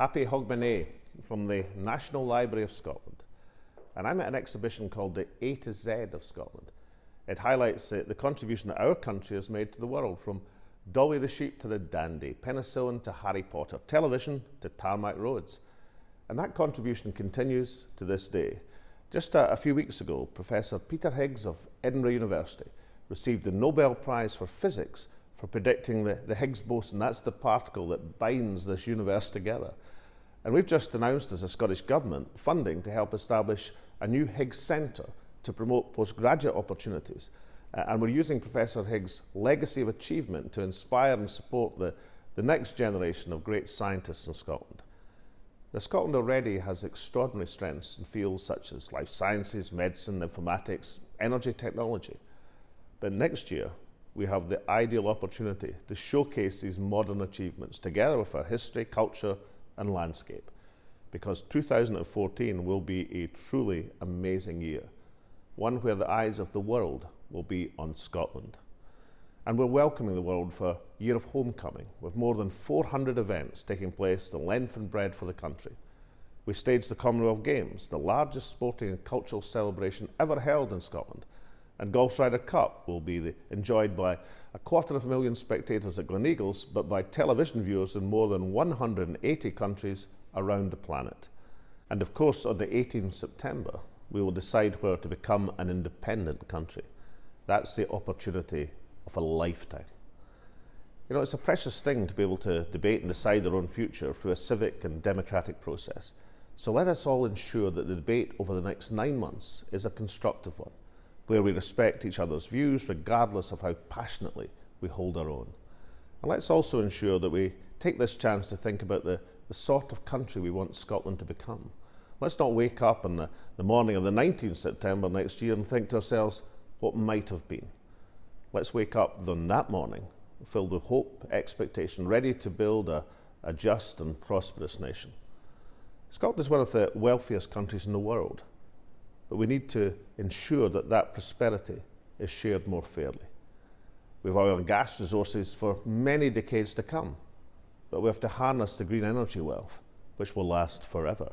Happy Hogmanay from the National Library of Scotland. And I'm at an exhibition called the A to Z of Scotland. It highlights the contribution that our country has made to the world, from Dolly the sheep to the dandy, penicillin to Harry Potter, television to tarmac roads. And that contribution continues to this day. Just a few weeks ago, Professor Peter Higgs of Edinburgh University received the Nobel Prize for Physics for predicting the Higgs boson. That's the particle that binds this universe together. And we've just announced as a Scottish Government funding to help establish a new Higgs Centre to promote postgraduate opportunities. And we're using Professor Higgs' legacy of achievement to inspire and support the next generation of great scientists in Scotland. Now, Scotland already has extraordinary strengths in fields such as life sciences, medicine, informatics, energy technology. But next year, we have the ideal opportunity to showcase these modern achievements together with our history, culture, and landscape, because 2014 will be a truly amazing year, one where the eyes of the world will be on Scotland. And we're welcoming the world for Year of Homecoming, with more than 400 events taking place the length and breadth of the country. We staged the Commonwealth Games, the largest sporting and cultural celebration ever held in Scotland, and Golf's Ryder Cup will be enjoyed by 250,000 spectators at Gleneagles, but by television viewers in more than 180 countries around the planet. And of course, on the 18th September, we will decide where to become an independent country. That's the opportunity of a lifetime. You know, it's a precious thing to be able to debate and decide our own future through a civic and democratic process. So let us all ensure that the debate over the next 9 months is a constructive one, where we respect each other's views regardless of how passionately we hold our own. And let's also ensure that we take this chance to think about the sort of country we want Scotland to become. Let's not wake up on the morning of the 19th September next year and think to ourselves what might have been. Let's wake up on that morning filled with hope, expectation, ready to build a just and prosperous nation. Scotland is one of the wealthiest countries in the world, but we need to ensure that that prosperity is shared more fairly. We have oil and gas resources for many decades to come, but we have to harness the green energy wealth, which will last forever.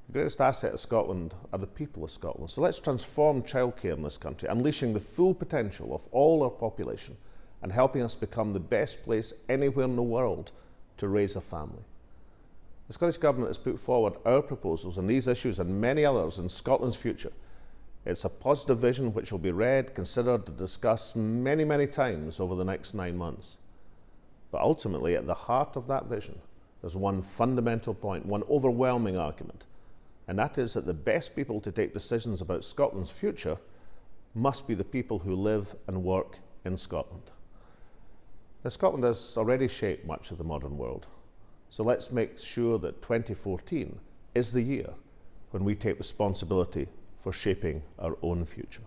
The greatest asset of Scotland are the people of Scotland. So let's transform childcare in this country, unleashing the full potential of all our population and helping us become the best place anywhere in the world to raise a family. The Scottish Government has put forward our proposals on these issues and many others in Scotland's future. It's a positive vision which will be read, considered and discussed many, many times over the next 9 months. But ultimately, at the heart of that vision, there's one fundamental point, one overwhelming argument, and that is that the best people to take decisions about Scotland's future must be the people who live and work in Scotland. Now, Scotland has already shaped much of the modern world, so let's make sure that 2014 is the year when we take responsibility for shaping our own future.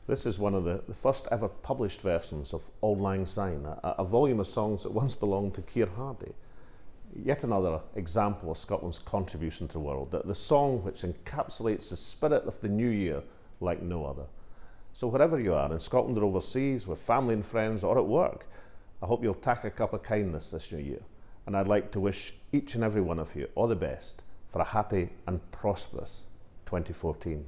This is one of the first ever published versions of Auld Lang Syne, a volume of songs that once belonged to Keir Hardie. Yet another example of Scotland's contribution to the world, the song which encapsulates the spirit of the new year like no other. So wherever you are, in Scotland or overseas, with family and friends or at work, I hope you'll tack a cup of kindness this new year. And I'd like to wish each and every one of you all the best for a happy and prosperous 2014.